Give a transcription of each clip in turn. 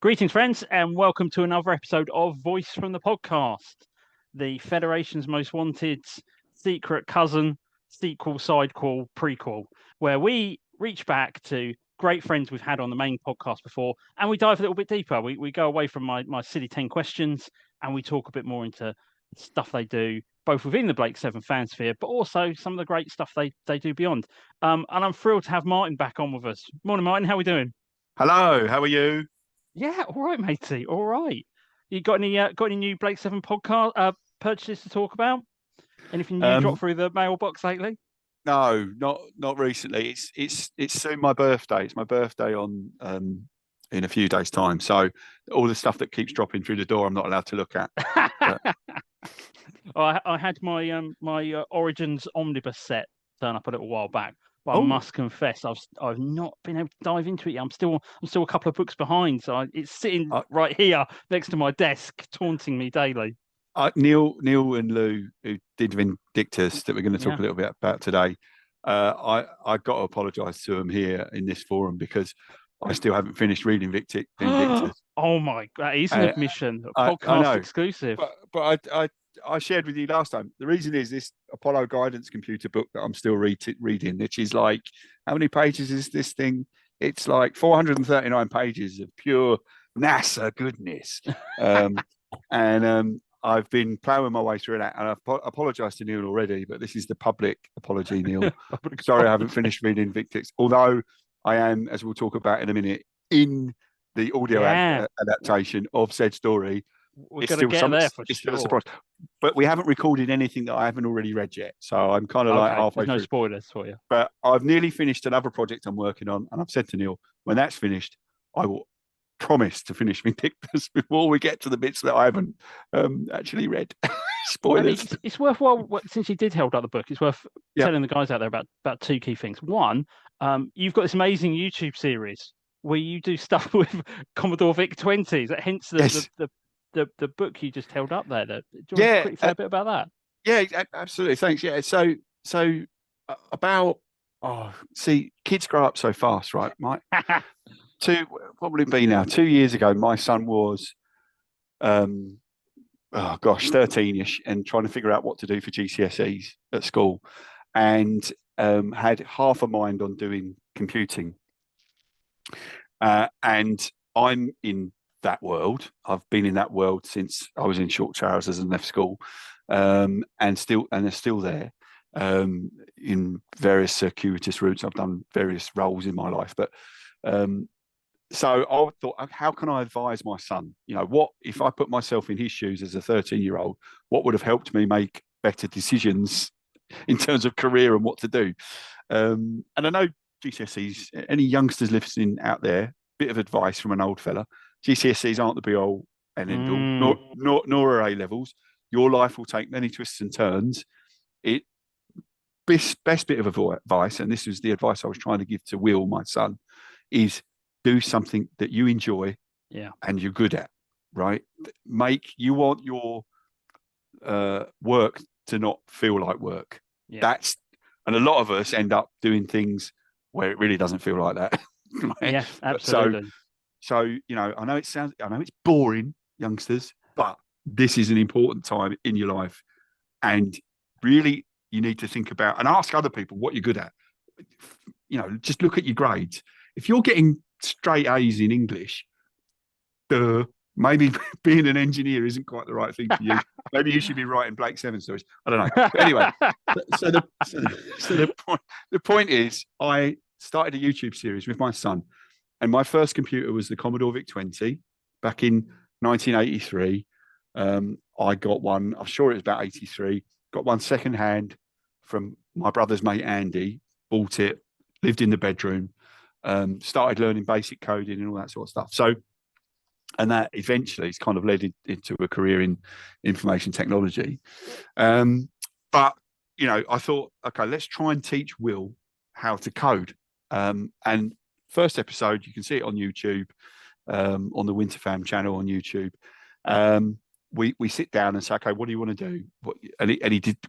Greetings, friends, and welcome to another episode of Voice from the Podcast, the Federation's most wanted secret cousin, sequel, sidequel, prequel, where we reach back to great friends we've had on the main podcast before, and we dive a little bit deeper. We go away from my silly 10 questions, and we talk a bit more into stuff they do, both within the Blake 7 fan sphere, but also some of the great stuff they do beyond. And I'm thrilled to have Martin back on with us. Morning, Martin. How are we doing? Hello, how are you? Yeah, all right, matey. All right. You got any new Blake 7 podcast purchases to talk about? Anything new dropped through the mailbox lately? No, not recently. It's soon my birthday. It's my birthday on in a few days' time. So all the stuff that keeps dropping through the door, I'm not allowed to look at. But... I had my Origins omnibus set turn up a little while back. But I must confess, I've not been able to dive into it yet. I'm still a couple of books behind, so it's sitting right here next to my desk, taunting me daily. Neil and Lou, who did Vindictus, that we're going to talk a little bit about today, I got to apologise to them here in this forum because I still haven't finished reading Vindictus. Oh my God, that is an admission, podcast exclusive. But I shared with you last time. The reason is this Apollo guidance computer book that I'm still reading, which is like, how many pages is this thing? It's like 439 pages of pure NASA goodness. I've been ploughing my way through that, and I've apologised to Neil already, but this is the public apology, Neil. Sorry, I haven't finished reading Vindictus, although I am, as we'll talk about in a minute, in the audio adaptation of said story. We're going to get there for sure. A surprise. But we haven't recorded anything that I haven't already read yet. So I'm kind of like halfway through. No spoilers for you. But I've nearly finished another project I'm working on. And I've said to Neil, when that's finished, I will promise to finish Vindictus before we get to the bits that I haven't actually read. Spoilers. Well, it's worthwhile, since you did hold up the book, it's worth telling the guys out there about two key things. One, you've got this amazing YouTube series where you do stuff with Commodore VIC-20s, hence the book you just held up there. Do you want to quickly say a bit about that? Yeah, absolutely. Thanks. Yeah. So about kids grow up so fast, right, Mike? What would it be now? 2 years ago, my son was 13ish and trying to figure out what to do for GCSEs at school, and had half a mind on doing computing. And I'm in that world. I've been in that world since I was in short trousers and left school, and are still there in various circuitous routes. I've done various roles in my life, but so I thought, how can I advise my son? What if I put myself in his shoes as a 13-year-old? What would have helped me make better decisions in terms of career and what to do? And I know GCSEs, any youngsters listening out there, bit of advice from an old fella. GCSEs aren't the be-all and end-all, nor are A-levels. Your life will take many twists and turns. Best bit of advice, and this was the advice I was trying to give to Will, my son, is do something that you enjoy and you're good at, right? You want your work to not feel like work. Yeah. And a lot of us end up doing things where it really doesn't feel like that. Right? Yeah, absolutely. So, I know it's boring, youngsters, but this is an important time in your life. And really, you need to think about and ask other people what you're good at. Just look at your grades. If you're getting straight A's in English, maybe being an engineer isn't quite the right thing for you. Maybe you should be writing Blake 7 stories. I don't know. But anyway, so the point is, I started a YouTube series with my son. And my first computer was the Commodore VIC-20 back in 1983. I got one, I'm sure it was about 83, got one secondhand from my brother's mate, Andy, bought it, lived in the bedroom, started learning basic coding and all that sort of stuff. So, and that eventually has kind of led into a career in information technology. But, I thought, okay, let's try and teach Will how to code. And first episode, you can see it on YouTube, on the Winterfam channel on YouTube. We sit down and say, okay, what do you want to do?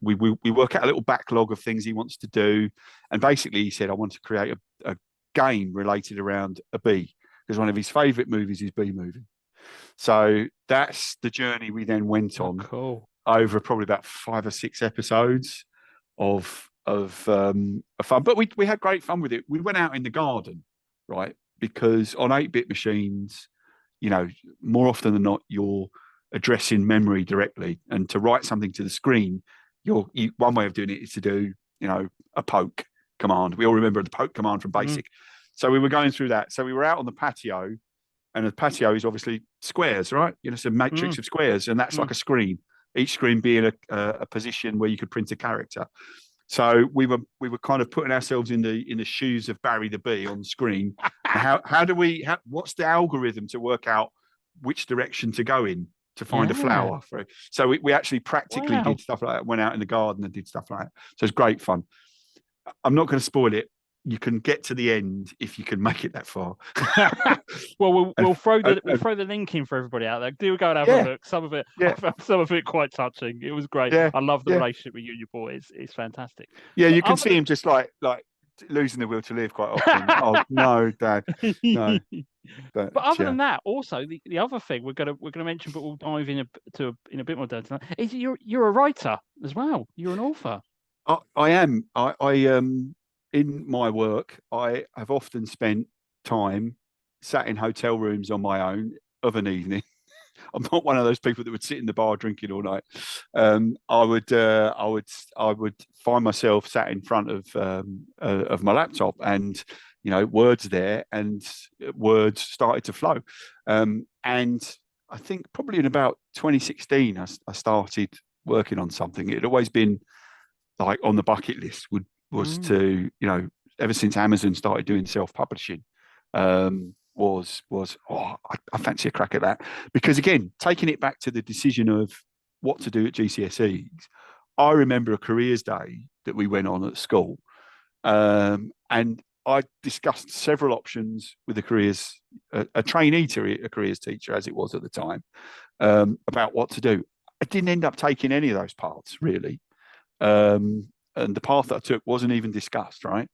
We work out a little backlog of things he wants to do. And basically he said, I want to create a game related around a bee. because one of his favourite movies is B-movie. So that's the journey we then went on over probably about 5 or 6 episodes of fun. But we had great fun with it. We went out in the garden, right? Because on 8-bit machines, more often than not, you're addressing memory directly, and to write something to the screen, one way of doing it is to do, a poke command. We all remember the poke command from BASIC. So we were going through that. So we were out on the patio, and the patio is obviously squares, right? It's a matrix of squares, and that's like a screen. Each screen being a position where you could print a character. So we were kind of putting ourselves in the shoes of Barry the Bee on the screen. What's the algorithm to work out which direction to go in to find a flower? So we actually practically did stuff like that. Went out in the garden and did stuff like that. So it's great fun. I'm not going to spoil it. You can get to the end if you can make it that far. Well, we'll throw the link in for everybody out there. Do go and have a look. Some of it quite touching. It was great. I love the relationship with you and your boy. It's fantastic. Yeah, you can see him just like losing the will to live quite often. Oh no, Dad, no. But other than that, also the other thing we're gonna mention, but we'll dive in a bit more detail, is you're a writer as well. You're an author. I am. I in my work, I have often spent time sat in hotel rooms on my own of an evening. I'm not one of those people that would sit in the bar drinking all night. I would find myself sat in front of my laptop, and words there, and words started to flow. And I think probably in about 2016, I started working on something. It had always been like on the bucket list. Was to, ever since Amazon started doing self-publishing, I fancy a crack at that. Because again, taking it back to the decision of what to do at GCSEs, I remember a careers day that we went on at school, and I discussed several options with a careers teacher, as it was at the time, about what to do. I didn't end up taking any of those paths, really. And the path that I took wasn't even discussed, right?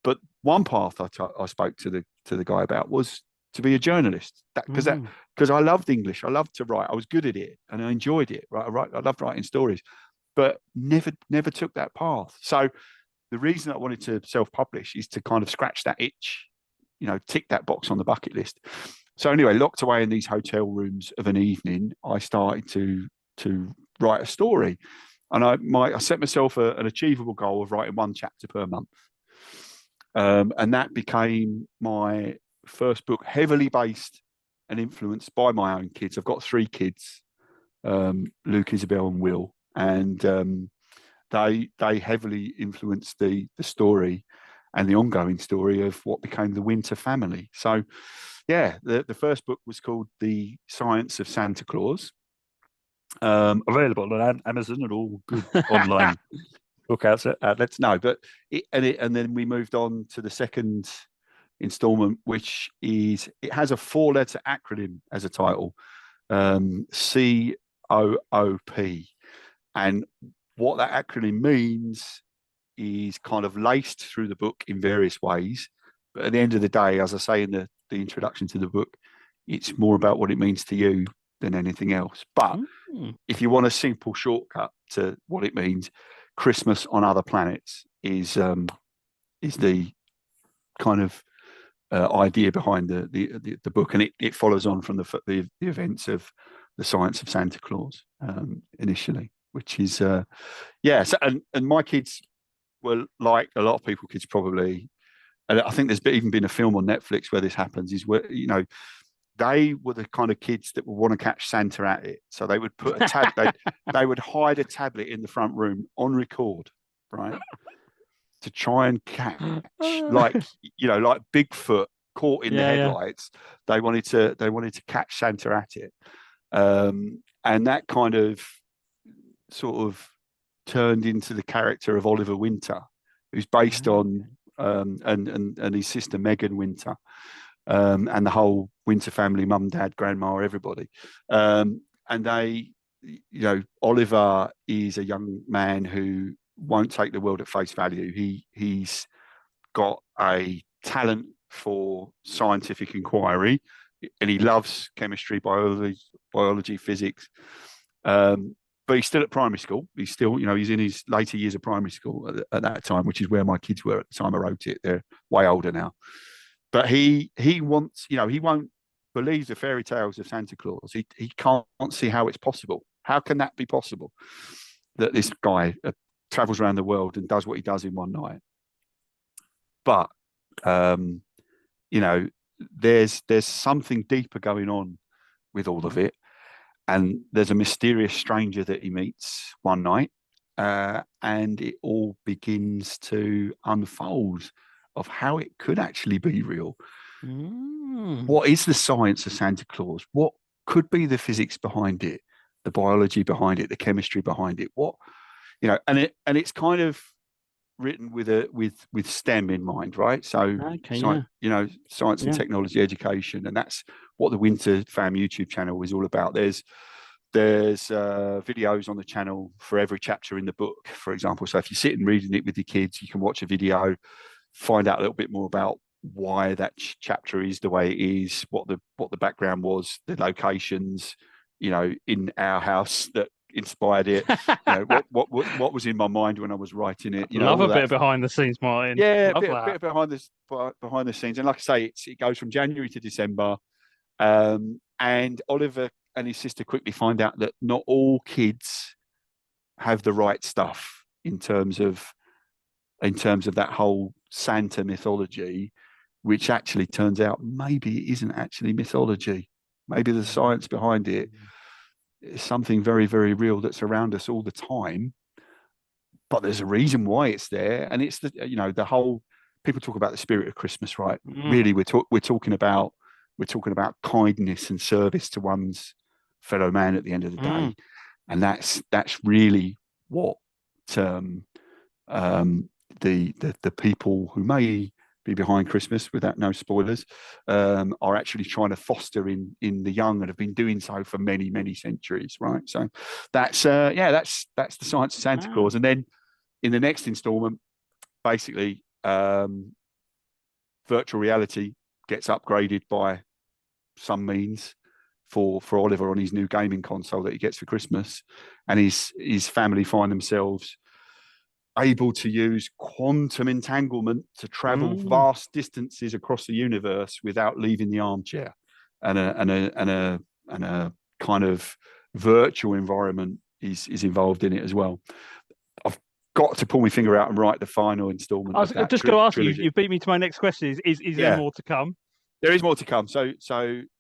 But one path I spoke to the guy about was to be a journalist. Because I loved English, I loved to write, I was good at it, and I enjoyed it. Right, I loved writing stories, but never took that path. So the reason I wanted to self-publish is to kind of scratch that itch, tick that box on the bucket list. So anyway, locked away in these hotel rooms of an evening, I started to write a story. And I set myself an achievable goal of writing 1 chapter per month. And that became my first book, heavily based and influenced by my own kids. I've got 3 kids, Luke, Isabel, and Will. And they heavily influenced the story and the ongoing story of what became the Winter family. So, the first book was called The Science of Santa Claus. Available on Amazon and all good online book outlets. No, but and then we moved on to the second installment, which has a 4-letter acronym as a title, COOP, and what that acronym means is kind of laced through the book in various ways. But at the end of the day, as I say in the introduction to the book, it's more about what it means to you than anything else. But if you want a simple shortcut to what it means, Christmas on Other Planets is the kind of idea behind the book, and it follows on from the events of The Science of Santa Claus initially, which is So, and my kids were like a lot of people, kids probably, and I think there's even been a film on Netflix where this happens, is where they were the kind of kids that would want to catch Santa at it. So they would put they would hide a tablet in the front room on record, right, to try and catch, like Bigfoot caught in the headlights. They wanted to catch Santa at it, and that kind of sort of turned into the character of Oliver Winter, who's based on and his sister Megan Winter. And the whole Winter family, mum, dad, grandma, everybody. And they, Oliver is a young man who won't take the world at face value. He's got a talent for scientific inquiry, and he loves chemistry, biology, physics. But he's still at primary school. He's still, he's in his later years of primary school at that time, which is where my kids were at the time I wrote it. They're way older now. But he wants, he won't believe the fairy tales of Santa Claus. He can't see how it's possible. How can that be possible? That this guy travels around the world and does what he does in one night. But there's something deeper going on with all of it, and there's a mysterious stranger that he meets one night, and it all begins to unfold of how it could actually be real. What is the science of Santa Claus? What could be the physics behind it, the biology behind it, the chemistry behind it? And it's kind of written with STEM in mind, right? So, science and technology education, and that's what the Winter Fam YouTube channel is all about. There's videos on the channel for every chapter in the book, for example. So if you sit and reading it with your kids, you can watch a video, find out a little bit more about why that chapter is the way it is, what the background was, the locations, in our house that inspired it, what was in my mind when I was writing it. Love a bit of behind the scenes, Martin. Yeah, a bit behind the scenes. And like I say, it goes from January to December. And Oliver and his sister quickly find out that not all kids have the right stuff in terms of that whole Santa mythology, which actually turns out maybe it isn't actually mythology. Maybe the science behind it is something very, very real that's around us all the time. But there's a reason why it's there, and it's the whole. People talk about the spirit of Christmas, right? Really, we're talking about kindness and service to one's fellow man at the end of the day, and that's really what the people who may be behind Christmas, without no spoilers, are actually trying to foster in the young and have been doing so for many, many centuries, right? So that's the science of Santa Claus. And then in the next installment, basically, virtual reality gets upgraded by some means for Oliver on his new gaming console that he gets for Christmas, and his family find themselves able to use quantum entanglement to travel vast distances across the universe without leaving the armchair, and a kind of virtual environment is involved in it as well. I've got to pull my finger out and write the final installment. I was just going to ask you. You beat me to my next question. Is there more to come? There is more to come. So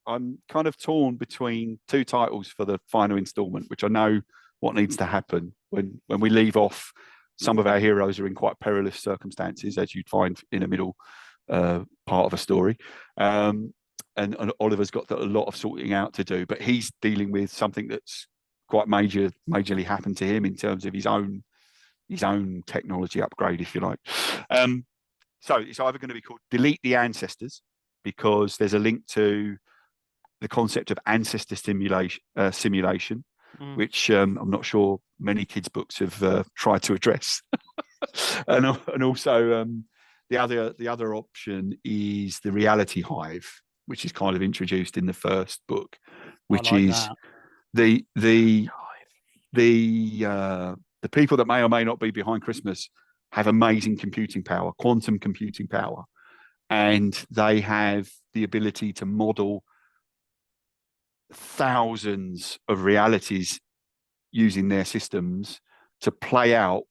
I'm kind of torn between two titles for the final installment, which I know what needs to happen when we leave off. Some of our heroes are in quite perilous circumstances, as you'd find in a middle part of a story. And Oliver's got a lot of sorting out to do, but he's dealing with something that's quite majorly happened to him in terms of his own technology upgrade, if you like. So it's either going to be called Delete the Ancestors, because there's a link to the concept of ancestor simulation, which I'm not sure many kids' books have tried to address. and also the other option is the reality hive, which is kind of introduced in the first book, which is the people that may or may not be behind Christmas have amazing computing power, quantum computing power, and they have the ability to model thousands of realities using their systems to play out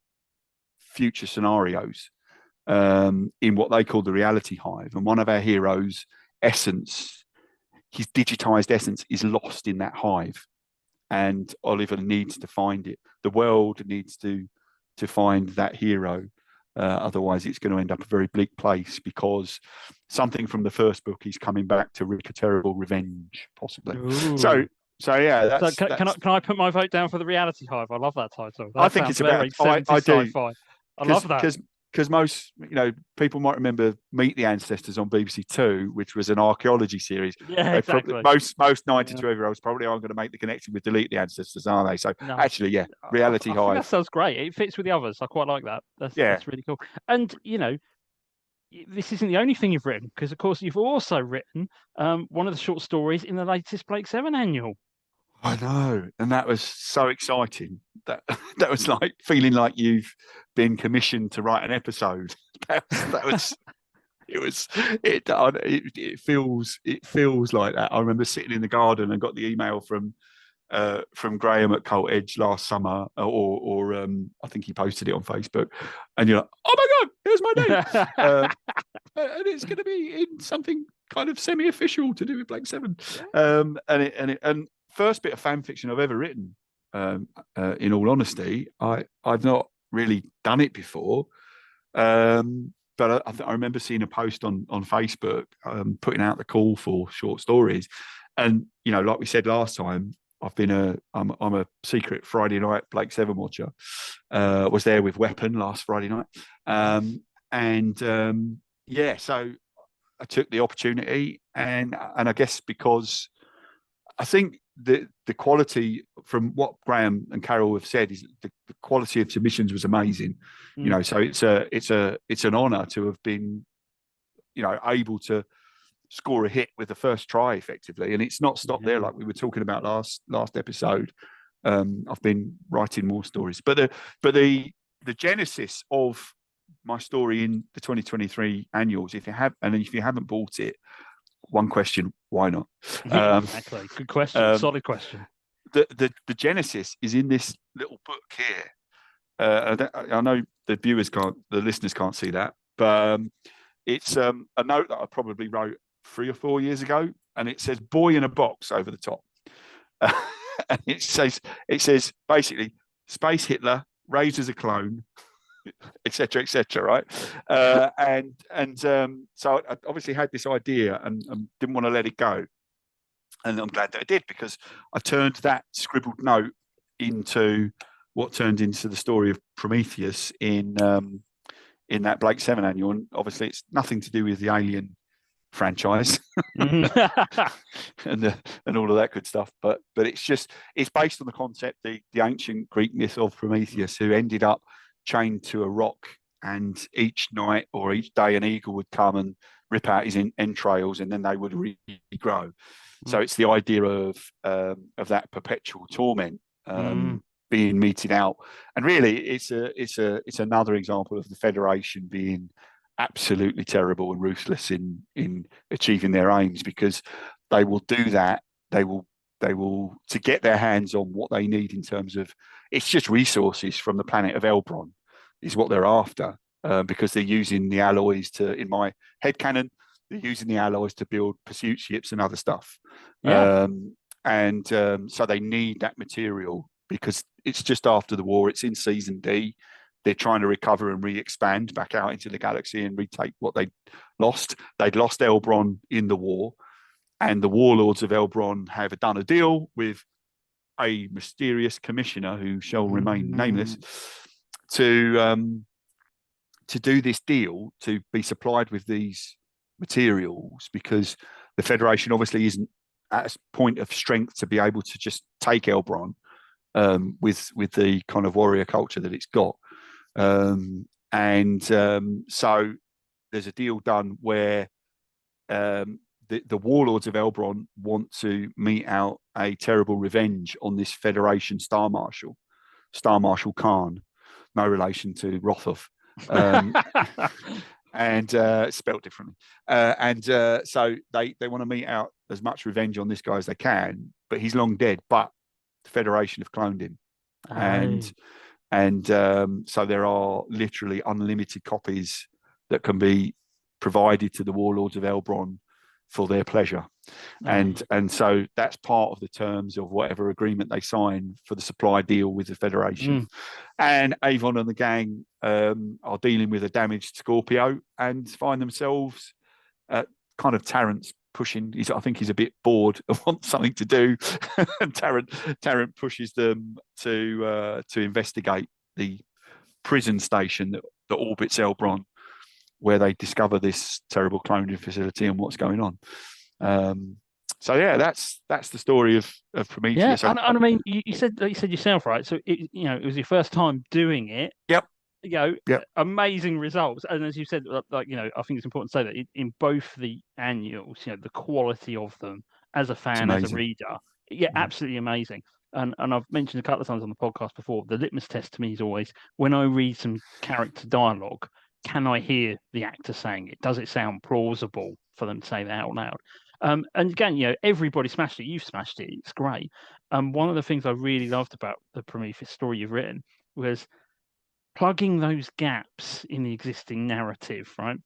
future scenarios in what they call the reality hive. And one of our heroes' essence, his digitized essence, is lost in that hive, and Oliver needs to find it. The world needs to find that hero. Otherwise, it's going to end up a very bleak place, because something from the first book is coming back to wreak a terrible revenge, possibly. Ooh. So yeah. Can I put my vote down for the reality hive? I love that title. I think it's very about. I do. Sci-fi. I love that. Because most people might remember Meet the Ancestors on BBC Two, which was an archaeology series. Yeah, exactly. Most 92-year-olds probably aren't going to make the connection with Delete the Ancestors, are they? So actually, yeah, reality hive. That sounds great. It fits with the others. I quite like that. That's really cool. And this isn't the only thing you've written, because of course you've also written one of the short stories in the latest Blake Seven annual. I know, and that was so exciting. That that was like feeling like you've been commissioned to write an episode. That was it feels like that. I remember sitting in the garden and got the email from Graham at Colt Edge last summer, or I think he posted it on Facebook, and you're like, oh my god, here's my name, and it's going to be in something kind of semi-official to do with Blake Seven, and first bit of fan fiction I've ever written. In all honesty, I've not really done it before. But I remember seeing a post on Facebook putting out the call for short stories, and like we said last time, I'm a secret Friday night Blake Seven watcher. Was there with Weapon last Friday night, so I took the opportunity, and I guess because I think the quality, from what Graham and Carol have said, is the quality of submissions was amazing. So it's an honour to have been able to score a hit with the first try effectively, and it's not stopped there like we were talking about last episode. I've been writing more stories, but the genesis of my story in the 2023 annuals, if you haven't bought it, one question: why not? Exactly. Good question. Solid question. The genesis is in this little book here. I know the listeners can't see that, but it's a note that I probably wrote 3 or 4 years ago, and it says "boy in a box" over the top, and it says basically Space Hitler raised as a clone, etc., right? So I obviously had this idea and didn't want to let it go, and I'm glad that I did, because I turned that scribbled note into what turned into the story of Prometheus in that Blake Seven annual. And obviously it's nothing to do with the Alien franchise and all of that good stuff, but it's based on the concept, the ancient Greek myth of Prometheus, who ended up chained to a rock, and each night or each day an eagle would come and rip out his entrails, and then they would regrow. So it's the idea of that perpetual torment being meted out, and really it's another example of the Federation being absolutely terrible and ruthless in achieving their aims, because they will do that. They will to get their hands on what they need in terms of, it's just resources from the planet of Elbron is what they're after, because they're using the alloys in my headcanon, they're using the alloys to build pursuit ships and other stuff. So they need that material because it's just after the war. It's in season D. They're trying to recover and re-expand back out into the galaxy and retake what they'd lost. They'd lost Elbron in the war, and the warlords of Elbron have done a deal with a mysterious commissioner who shall remain nameless to do this deal to be supplied with these materials, because the Federation obviously isn't at a point of strength to be able to just take Elbron with the kind of warrior culture that it's got. So there's a deal done where the warlords of Elbron want to mete out a terrible revenge on this Federation Star Marshal Khan, no relation to Rothov, and spelt differently. So they want to mete out as much revenge on this guy as they can, but he's long dead. But the Federation have cloned him, so there are literally unlimited copies that can be provided to the warlords of Elbron for their pleasure. And so that's part of the terms of whatever agreement they sign for the supply deal with the Federation. And Avon and the gang are dealing with a damaged Scorpio and find themselves kind of Tarrant's pushing. I think he's a bit bored and wants something to do. And Tarrant pushes them to investigate the prison station that orbits Elbron, where they discover this terrible cloning facility and what's going on. So yeah, that's the story of Prometheus. Yeah, and I mean, you said yourself, right? So it was your first time doing it. Yep. amazing results. And as you said, like, I think it's important to say that in both the annuals, the quality of them as a fan, as a reader, absolutely amazing. And I've mentioned a couple of times on the podcast before, the litmus test to me is always when I read some character dialogue, can I hear the actor saying it? Does it sound plausible for them to say that out loud? And again, everybody smashed it. You've smashed it. It's great. One of the things I really loved about the Prometheus story you've written was plugging those gaps in the existing narrative, right?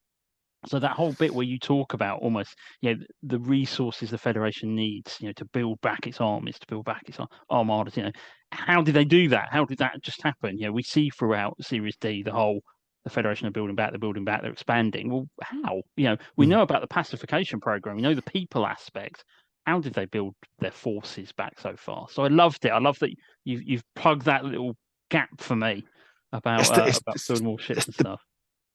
So that whole bit where you talk about almost, the resources the Federation needs, to build back its armies, to build back its armadas, how did they do that? How did that just happen? We see throughout Series D the Federation are building back, they're expanding. Well, how? We know about the pacification program, we know the people aspect. How did they build their forces back so far? So I loved it. I love that you've plugged that little gap for me about building more ships and stuff.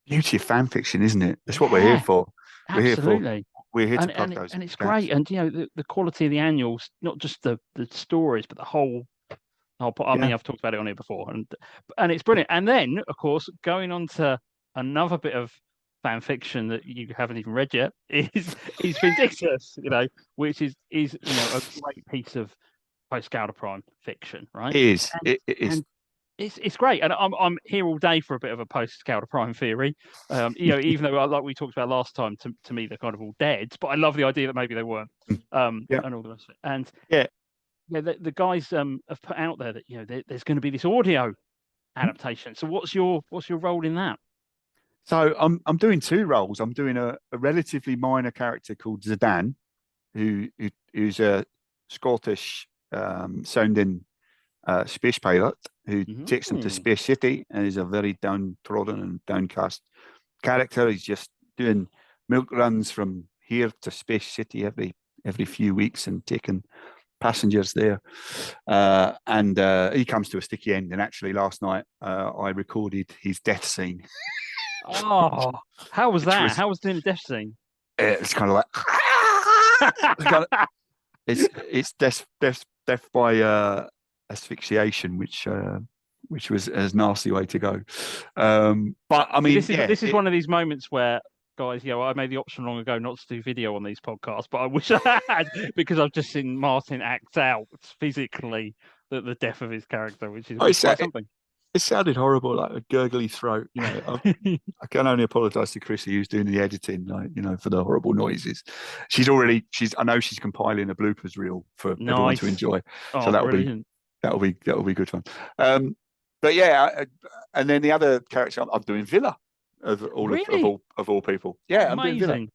Beauty of fan fiction, isn't it? That's what we're here for. Absolutely. We're here to plug those. And it's great. And the quality of the annuals, not just the stories, but the whole. I mean, I've talked about it on here before, and it's brilliant. And then, of course, going on to another bit of fan fiction that you haven't even read yet is Vindictus, which is a great piece of post-Gouda Prime fiction, right? It is. It is. It's great, and I'm here all day for a bit of a post-Gouda Prime theory. Even though, like we talked about last time, to me they're kind of all dead, but I love the idea that maybe they weren't, and all the rest of it. And the guys have put out there that there's going to be this audio adaptation. So what's your role in that? So I'm doing two roles. I'm doing a relatively minor character called Zidane, who's a Scottish sounding space pilot who takes them to Space City and is a very downtrodden and downcast character. He's just doing milk runs from here to Space City every few weeks and taking passengers there. And he comes to a sticky end. And actually, last night I recorded his death scene. Oh, how was that? How was doing the death scene? It's kind of like it's death by asphyxiation, which was a nasty way to go. But I mean, this is one of these moments where, guys, I made the option long ago not to do video on these podcasts, but I wish I had, because I've just seen Martin act out physically the death of his character, which is quite something. It sounded horrible, like a gurgly throat. I can only apologise to Chrissy, who's doing the editing, for the horrible noises. I know she's compiling a bloopers reel for everyone to enjoy. So that'll be good fun. But and then the other character I'm doing Villa of all people. Yeah, I'm doing Villa.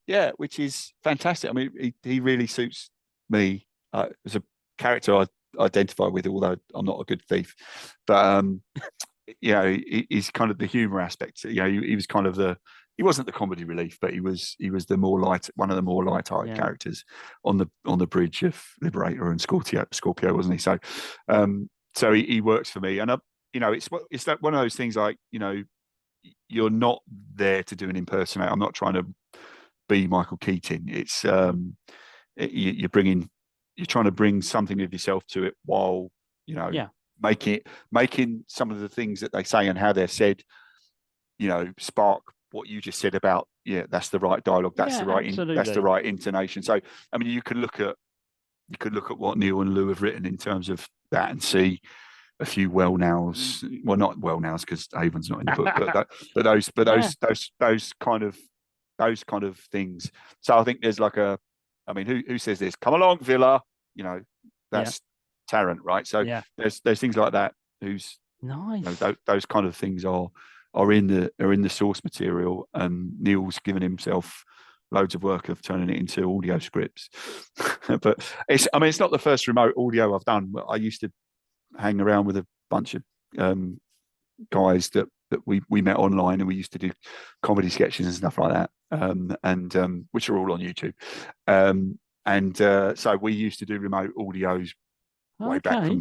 Yeah, which is fantastic. I mean, he really suits me as a character I identify with, although I'm not a good thief. But he's kind of the humor aspect. He was kind of he wasn't the comedy relief, but he was the one of the more light-hearted characters on the bridge of Liberator and Scorpio, wasn't he? So he works for me, and it's that one of those things like you're not there to do an impersonator. I'm not trying to be Michael Keaton. It's you're trying to bring something of yourself to it while making some of the things that they say and how they're said spark what you just said about that's the right dialogue, that's the right intonation. So I mean, you could look at what Neil and Lou have written in terms of that and see a few well-nows, well, not well-nows because Avon's not in the book, but those kind of things. So I think there's who says this? Come along, Villa. That's Tarrant, right? So there's things like that. Who's nice. Those kind of things are in the source material, and Neil's given himself loads of work of turning it into audio scripts. But it's not the first remote audio I've done. I used to hang around with a bunch of guys that we met online, and we used to do comedy sketches and stuff like that, and which are all on YouTube. So we used to do remote audios way back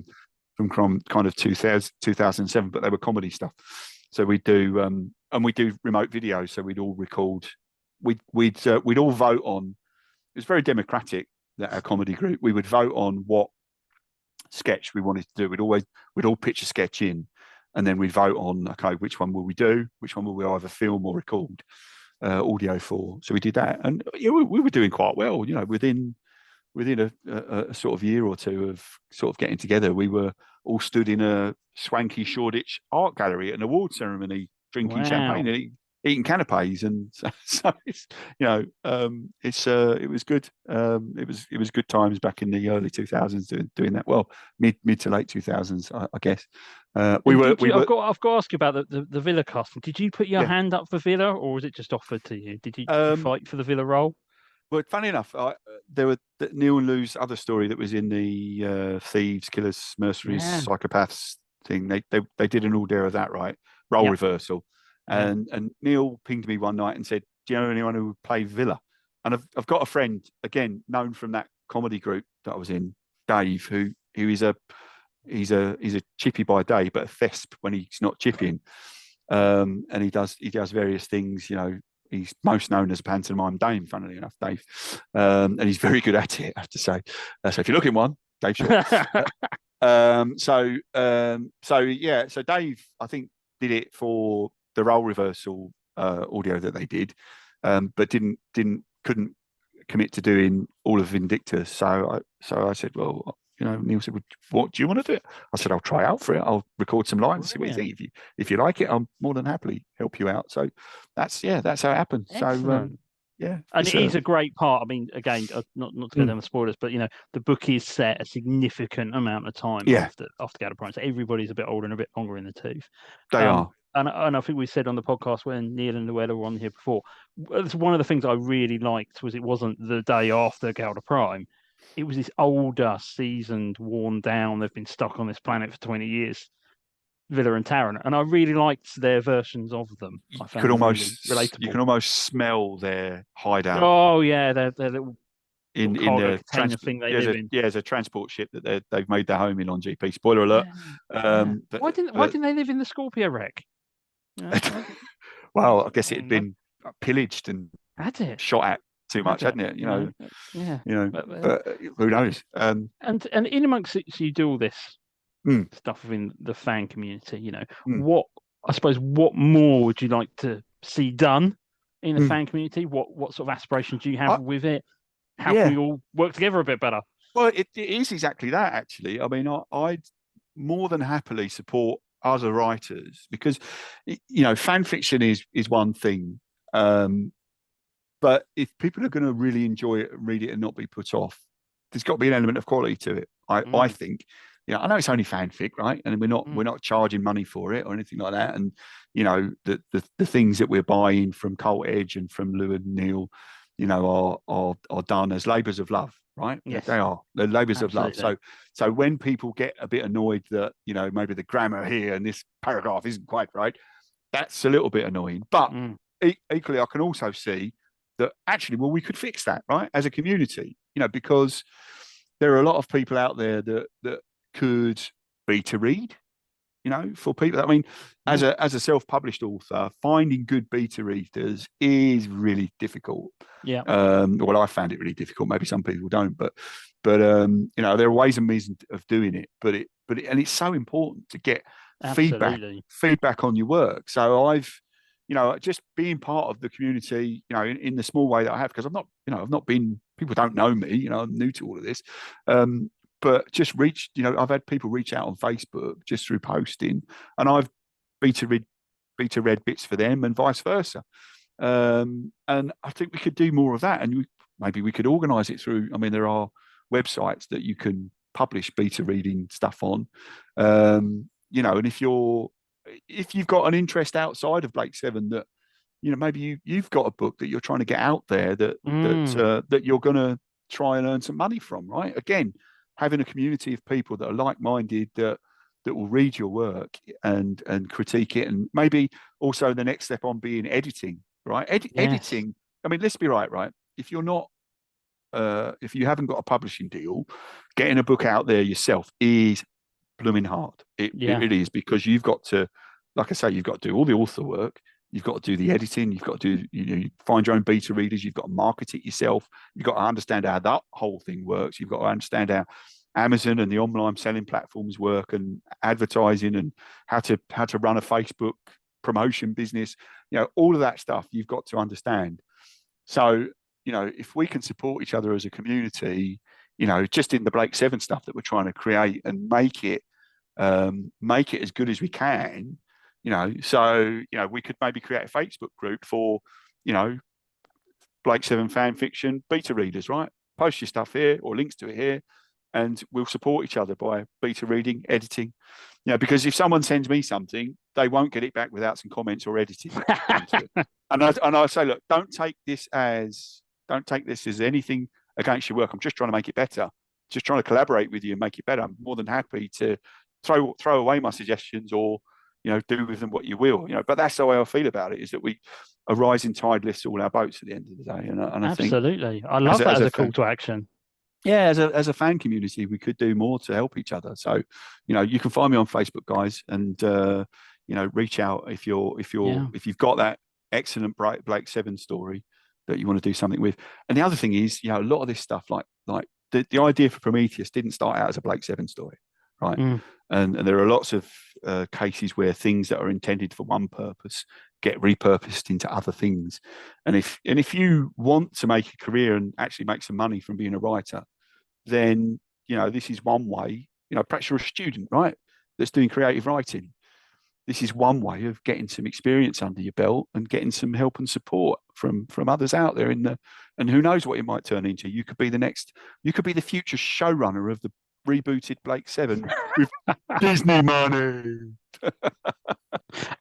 from kind of 2007, but they were comedy stuff. So we do and we do remote videos. So we'd all record. We'd all vote on. It was very democratic, that our comedy group. We would vote on what sketch we wanted to do. We'd all pitch a sketch in, and then we vote on, okay, which one will we do? Which one will we either film or record audio for? So we did that, and we were doing quite well. Within a sort of year or two of sort of getting together, we were all stood in a swanky Shoreditch art gallery at an award ceremony, drinking champagne and eating canapes, and so it's it was good. It was good times back in the early 2000s doing that. Well, mid to late 2000s, I guess. I've got to ask you about the Villa casting. Did you put your hand up for Villa, or was it just offered to you? Did you fight for the Villa role? Well, funny enough, there were Neil and Lou's other story that was in the thieves, killers, mercenaries, psychopaths thing. They did an all dare of that, right? Role reversal. And Neil pinged me one night and said, "Do you know anyone who would play Villa?" And I've got a friend, again, known from that comedy group that I was in, Dave, who is he's a chippy by day, but a thesp when he's not chipping. And he does various things. He's most known as a pantomime Dame, funnily enough, Dave, and he's very good at it, I have to say. So if you're looking one, Dave Shaw. So Dave, I think, did it for the role reversal audio that they did, but couldn't commit to doing all of Vindictus. So I said, well, Neil said, "What do you want to do?" I said, "I'll try out for it. I'll record some lines, see what you think. If you like it, I'll more than happily help you out." So that's how it happened. Excellent. So and it is a great part. I mean, again, not to go down the spoilers, but the book is set a significant amount of time after Gala Prime. So everybody's a bit older and a bit longer in the tooth. They are. And I think we said on the podcast when Neil and Llewellyn were on here before, one of the things I really liked was it wasn't the day after Gala Prime. It was this older, seasoned, worn down, they've been stuck on this planet for 20 years, Villa and Taran. And I really liked their versions of them. You can almost smell their hideout. Oh, yeah, their little in the thing they live in. There's a transport ship that they've made their home in on GP. Spoiler alert. But why didn't they live in the Scorpio wreck? Well, I guess it had been pillaged and shot at too much, hadn't it? But who knows? And in amongst it, so you do all this stuff within the fan community. What more would you like to see done in the fan community? What sort of aspirations do you have with it? How can we all work together a bit better? Well, it is exactly that, actually. I mean, I'd more than happily support other writers because, fan fiction is one thing. But if people are going to really enjoy it, read it, and not be put off, there's got to be an element of quality to it. I think. I know it's only fanfic, right? And we're not charging money for it or anything like that. And the things that we're buying from Cult Edge and from Lou and Neil, are done as labours of love, right? Yes. They are. They're labours of love. So when people get a bit annoyed that maybe the grammar here and this paragraph isn't quite right, that's a little bit annoying. But equally, I can also see that actually, well, we could fix that, right? As a community, because there are a lot of people out there that could beta read, for people. I mean, as a self-published author, finding good beta readers is really difficult. Yeah. Well, I found it really difficult. Maybe some people don't, but there are ways and means of doing it. But it's so important to get feedback on your work. So I've just being part of the community, in the small way that I have, because I've not been, people don't know me, I'm new to all of this. But just I've had people reach out on Facebook just through posting, and I've beta read bits for them and vice versa. And I think we could do more of that. And maybe we could organise it through, there are websites that you can publish beta reading stuff on. And if you've got an interest outside of Blake Seven that, maybe you've got a book that you're trying to get out there that you're going to try and earn some money from, right? Again, having a community of people that are like-minded that will read your work and critique it, and maybe also the next step on being editing, right? Editing. Let's be right. If you're not, if you haven't got a publishing deal, getting a book out there yourself is blooming hard. It really is, because you've got to, like I say, you've got to do all the author work. You've got to do the editing. You've got to find your own beta readers. You've got to market it yourself. You've got to understand how that whole thing works. You've got to understand how Amazon and the online selling platforms work, and advertising, and how to run a Facebook promotion business. All of that stuff you've got to understand. So, if we can support each other as a community, just in the Blake 7 stuff that we're trying to create, and make it as good as we can, so, we could maybe create a Facebook group for, Blake 7 fan fiction beta readers, right? Post your stuff here, or links to it here, and we'll support each other by beta reading, editing. Because if someone sends me something, they won't get it back without some comments or editing. And I say, look, don't take this as anything against your work. I'm just trying to make it better. Just trying to collaborate with you and make it better. I'm more than happy to throw away my suggestions, or do with them what you will. But that's the way I feel about it, is that a rising tide lifts all our boats at the end of the day. And I think absolutely, I love that as a call to action. Yeah, as a fan community, we could do more to help each other. So, you can find me on Facebook, guys, and reach out if you've got that excellent Blake 7 story that you want to do something with. And the other thing is, a lot of this stuff, like the idea for Prometheus didn't start out as a Blake 7 story, right? And there are lots of cases where things that are intended for one purpose get repurposed into other things. And if you want to make a career and actually make some money from being a writer, then this is one way. Perhaps you're a student, right, that's doing creative writing. This is one way of getting some experience under your belt and getting some help and support from others out there and who knows what it might turn into. You could be the future showrunner of the rebooted Blake 7 with Disney money.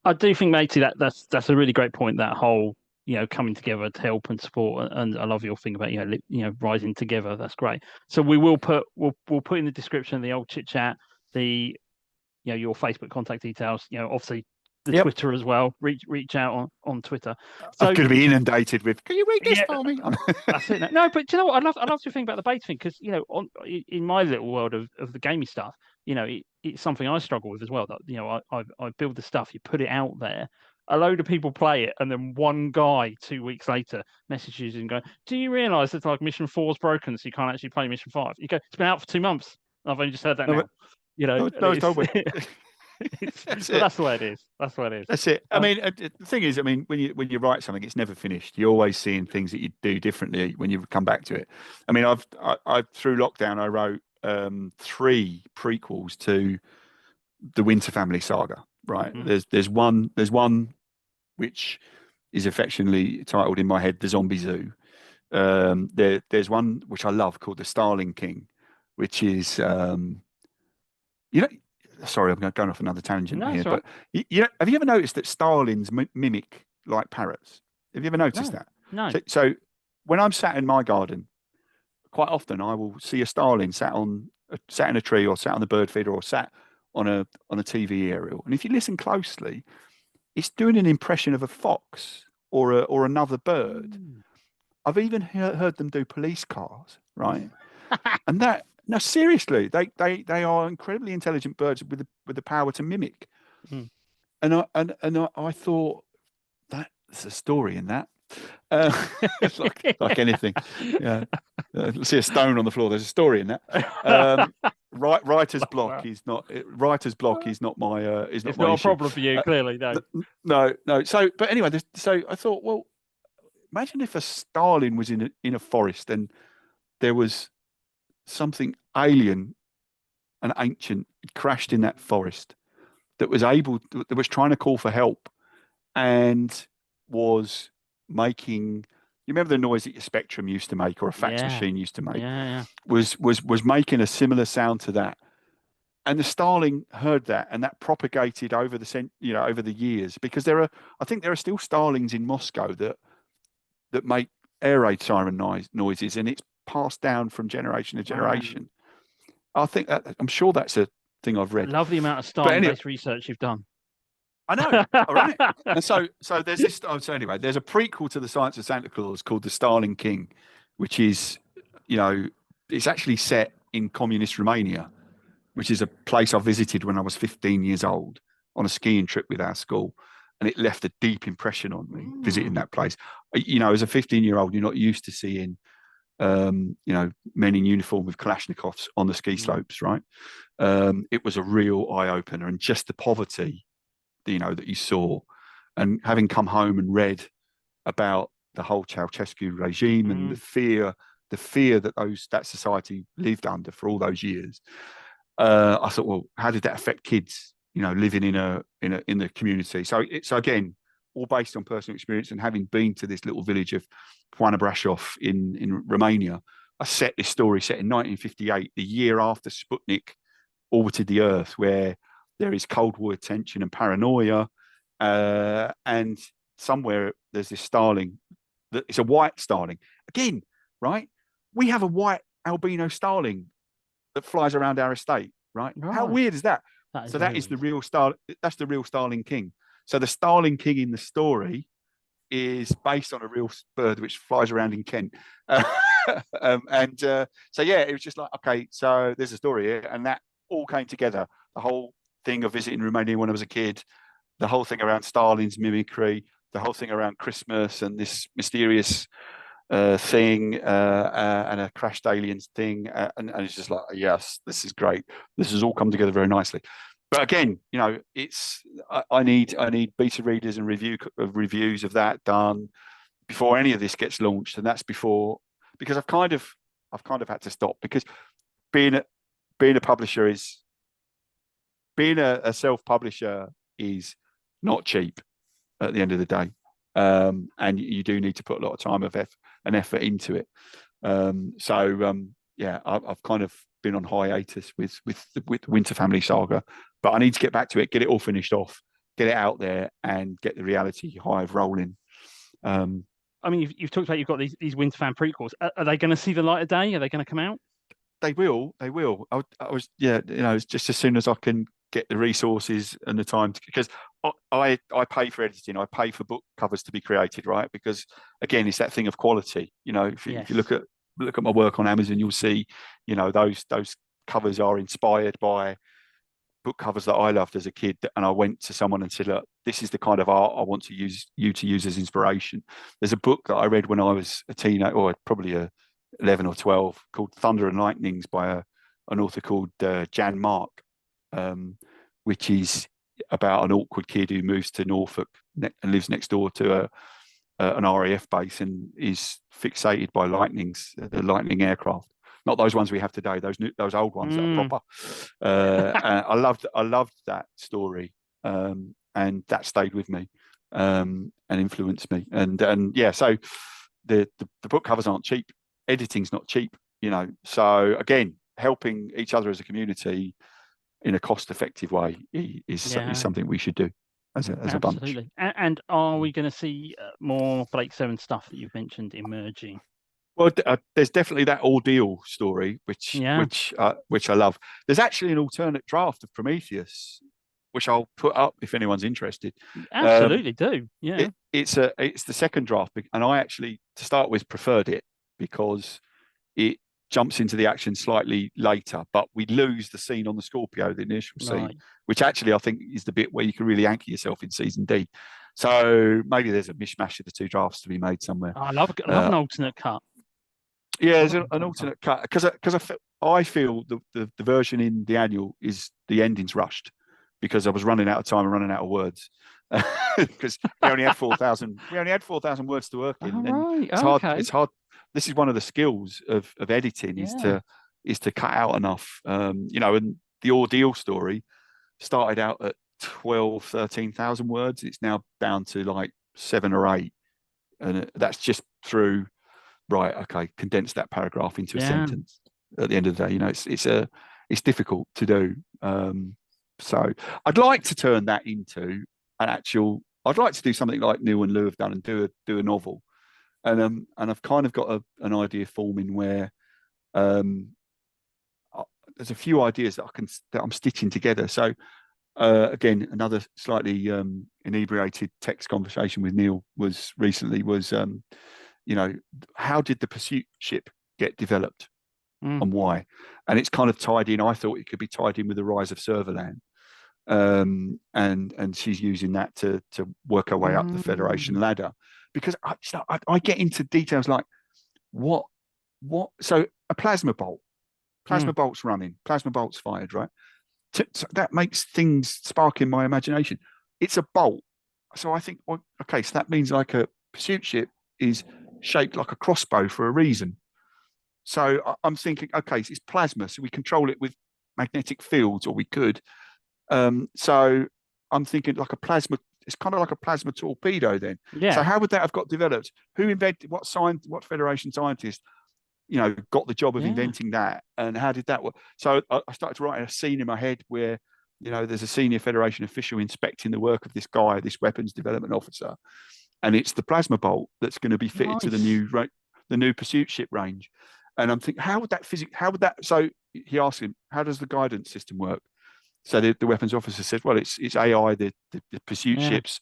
I do think, matey, that's a really great point. That whole coming together to help and support, and I love your thing about rising together. That's great. So we'll put in the description the old chit chat, the your Facebook contact details. Obviously the Twitter as well. Reach out on Twitter. So, I'm going to be inundated with. Can you read this for me? That's it. No, but do you know what? I love to think about the beta thing, because in my little world of the gaming stuff, it's something I struggle with as well. That I build the stuff, you put it out there, a load of people play it, and then one guy 2 weeks later messages and go, "Do you realise that like Mission 4 is broken, so you can't actually play Mission 5?" You go, "It's been out for 2 months. I've only just heard that now." No, it's that's the way it is. That's the way it is. That's it. I mean, the thing is, when you write something, it's never finished. You're always seeing things that you do differently when you come back to it. I mean, I through lockdown, I wrote 3 prequels to the Winter Family saga. Right. Mm-hmm. There's one which is affectionately titled in my head The Zombie Zoo. There's one which I love called The Starling King, which is sorry, I'm going off another tangent here, but have you ever noticed that starlings mimic like parrots? Have you ever noticed that? No. So when I'm sat in my garden, quite often I will see a starling sat in a tree, or sat on the bird feeder, or sat on a TV aerial. And if you listen closely, it's doing an impression of a fox or another bird. I've even heard them do police cars, right? And that. No, seriously, they are incredibly intelligent birds with the power to mimic. And I thought that's a story in that. like anything. Yeah. See a stone on the floor. There's a story in that. Writer's block is not my. It's not a problem for you, clearly. No. So, but anyway, so I thought, well, imagine if a starling was in a forest and there was something alien and ancient crashed in that forest that was trying to call for help and was making. You remember the noise that your Spectrum used to make, or a fax machine used to make? Yeah. Was making a similar sound to that, and the starling heard that, and that propagated over the years, because I think there are still starlings in Moscow that make air raid siren noises, and it's passed down from generation to generation. I'm sure that's a thing I've read. I love the amount of starling-based research you've done. I know. All right. And so there's this. So anyway, there's a prequel to The Science of Santa Claus called The Starling King, which is, it's actually set in communist Romania, which is a place I visited when I was 15 years old on a skiing trip with our school. And it left a deep impression on me visiting that place. As a 15-year-old, you're not used to seeing men in uniform with Kalashnikovs on the ski slopes, right? It was a real eye opener, and just the poverty, that you saw, and having come home and read about the whole Ceausescu regime and the fear that that society lived under for all those years. I thought, well, how did that affect kids, living in the community? So it's again all based on personal experience, and having been to this little village of Juana Brasov in Romania. I set this story set in 1958, the year after Sputnik orbited the Earth, where there is Cold War tension and paranoia, and somewhere there's this starling. It's a white starling. Again, right? We have a white albino starling that flies around our estate, right? How weird is that? That is the real star. That's the real starling king. So the starling king in the story is based on a real bird which flies around in Kent. So yeah, it was just like, okay, so there's a story here, and that all came together. The whole thing of visiting Romania when I was a kid, the whole thing around Stalin's mimicry, the whole thing around Christmas and this mysterious thing and a crashed aliens thing, and it's just like, yes, this is great. This has all come together very nicely. But again, it's I need beta readers and reviews of that done before any of this gets launched, and that's because I've kind of had to stop, because being a publisher is being a self-publisher is not cheap at the end of the day, and you do need to put a lot of time and effort into it. Yeah, I've kind of been on hiatus with Winter Family Saga, but I need to get back to it, get it all finished off, get it out there, and get the Reality Hive rolling. I mean, you've talked about you've got these Winter Fan prequels. Are they going to see the light of day? Are they going to come out? They will. I was, it's just as soon as I can get the resources and the time because I pay for editing. I pay for book covers to be created, right? Because again, it's that thing of quality. If you look at my work on Amazon, you'll see, those covers are inspired by book covers that I loved as a kid. And I went to someone and said, look, this is the kind of art I want to use as inspiration. There's a book that I read when I was a teenager, or probably 11 or 12, called Thunder and Lightnings by an author called Jan Mark, which is about an awkward kid who moves to Norfolk and lives next door to an RAF base and is fixated by the Lightning aircraft. Not those ones we have today, those old ones that are proper. And I loved that story, and that stayed with me and influenced me. And yeah, so the book covers aren't cheap. Editing's not cheap, So again, helping each other as a community in a cost-effective way is something we should do as a bunch. Absolutely. And are we going to see more Blake 7 stuff that you've mentioned emerging? Well, there's definitely that ordeal story, which I love. There's actually an alternate draft of Prometheus, which I'll put up if anyone's interested. Absolutely do. Yeah. It's the second draft, and I actually, to start with, preferred it because it jumps into the action slightly later, but we lose the scene on the Scorpio, the initial scene, which actually I think is the bit where you can really anchor yourself in season D. So maybe there's a mishmash of the two drafts to be made somewhere. I love an alternate cut. Yeah, there's an alternate cut because I feel the version in the annual is the ending's rushed because I was running out of time and running out of words because we only had 4,000. We only had 4,000 words to work in. And it's hard. It's hard. This is one of the skills of editing is to cut out enough. And the ordeal story started out at 13,000 words. It's now down to like 7 or 8, and that's just through. Right, okay, condense that paragraph into a sentence. At the end of the day, it's difficult to do. So I'd like to turn that into an actual. I'd like to do something like Neil and Lou have done and do a novel, and I've kind of got an idea forming where there's a few ideas that I'm stitching together. So again, another slightly inebriated text conversation with Neil was how did the pursuit ship get developed and why? And it's kind of tied in. I thought it could be tied in with the rise of Serverland. And she's using that to work her way up the Federation ladder. Because I get into details like what what? So a Mm. plasma bolt's running, plasma bolt's fired, right? So that makes things spark in my imagination. It's a bolt. So I think, well, okay, so that means like a pursuit ship is shaped like a crossbow for a reason. So I'm thinking, okay, so it's plasma, so we control it with magnetic fields, or we could. So I'm thinking like a plasma. It's kind of like a plasma torpedo then. So Yeah. how would that have got developed? Who invented what Federation scientist, got the job of Yeah. inventing that, and how did that work? So I started to write a scene in my head where, there's a senior Federation official inspecting the work of this guy, this weapons development officer, and it's the plasma bolt that's going to be fitted to Nice. the new pursuit ship range. And I'm thinking, how would that? So he asked him, how does the guidance system work? So the weapons officer said, well, it's AI, the pursuit Yeah. ships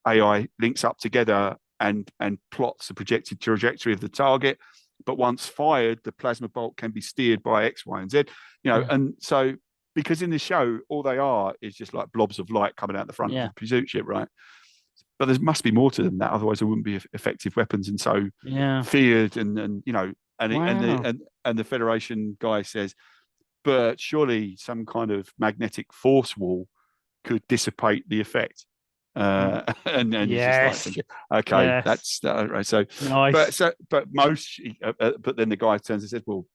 AI links up together and plots the projected trajectory of the target. But once fired, the plasma bolt can be steered by X, Y, and Z. Yeah. And so because in the show, all they are is just like blobs of light coming out the front of Yeah. the pursuit ship, right? But there must be more to them than that, otherwise there wouldn't be effective weapons and so Yeah. feared. And the Federation guy says, but surely some kind of magnetic force wall could dissipate the effect. And he's just like Yes. thinking, okay, Yes. that's right. So, Nice. but then the guy turns and says, well,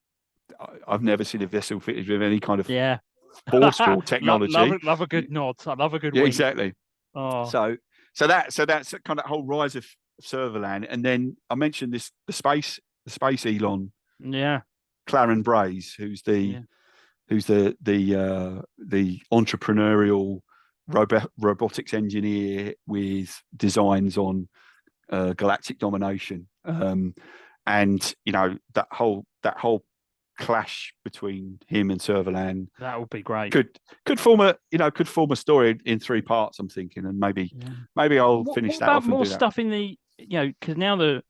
I've never seen a vessel fitted with any kind of Yeah. force wall technology. Love a good nod. I love a good Yeah, wink. exactly. Oh. So that's kind of whole rise of Serverland, and then I mentioned the space Elon, Yeah. Claren Braze, who's Yeah. the entrepreneurial robotics engineer with designs on galactic domination, and that whole clash between him and Serverland That would be great. could form a story in 3 parts. I'm thinking, and maybe I'll finish What that about off and more do that. stuff in the, because now the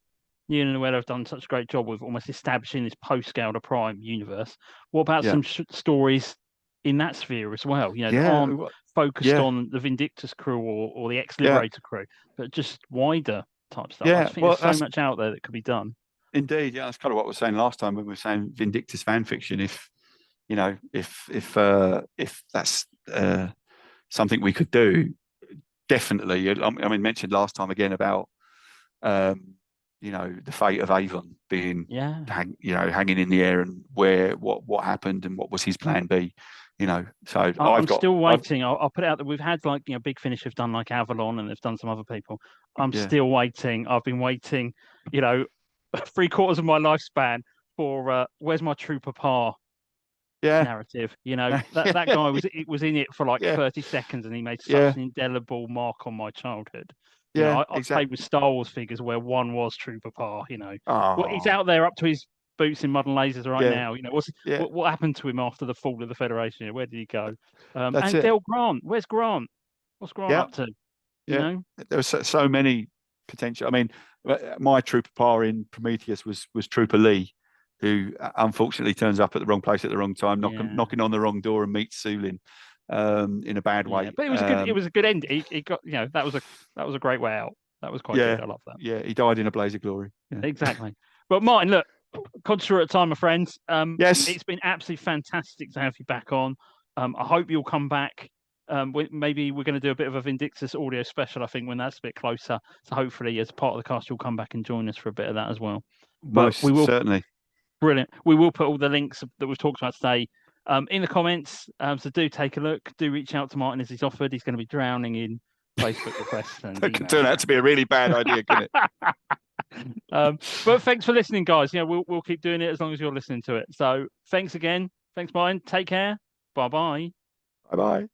you and Noella have done such a great job with almost establishing this post-Scale to Prime universe. What about Yeah, some stories in that sphere as well? That yeah, aren't focused yeah, on the Vindictus crew or the yeah, ex-Liberator crew, but just wider type stuff. I yeah. just think Well, there's so that's much out there that could be done. indeed, yeah. That's kind of what we were saying last time when we were saying Vindictus fan fiction. If that's something we could do, definitely. I mean, mentioned last time again about the fate of Avon being Yeah. hanging in the air, and what happened and what was his plan B. So I'm still waiting. I'll put it out that we've had Big Finish have done like Avalon and they've done some other people. I'm still waiting. I've been waiting, 3/4 of my lifespan for Where's My True Papa narrative. That guy was in it for like 30 seconds and he made such an indelible mark on my childhood. I exactly. played with Star Wars figures where one was True Papa. He's Oh, out there up to his boots in mud and lasers right yeah, now. yeah. What happened to him after the fall of the Federation? Where did he go? That's And it. Del Grant, where's Grant? What's Grant Yeah, up to? yeah. There were so many potential. I mean, my Trooper Pa in Prometheus was Trooper Lee, who unfortunately turns up at the wrong place at the wrong time, knocking on the wrong door, and meets Sulin in a bad way. But it was a good end. He got that was a great way out. That was quite good. I love that. Yeah, he died in a blaze of glory. Yeah. Exactly. But Martin, look, conscious at time, my friends. Yes, it's been absolutely fantastic to have you back on. I hope you'll come back. Maybe we're going to do a bit of a Vindictus audio special, I think, when that's a bit closer. So hopefully, as part of the cast, you'll come back and join us for a bit of that as well. Most certainly. Brilliant. We will put all the links that we've talked about today in the comments. So do take a look. Do reach out to Martin as he's offered. He's going to be drowning in Facebook requests. That could turn out to be a really bad idea, couldn't it? But thanks for listening, guys. We'll keep doing it as long as you're listening to it. So thanks again. Thanks, Martin. Take care. Bye-bye. Bye-bye.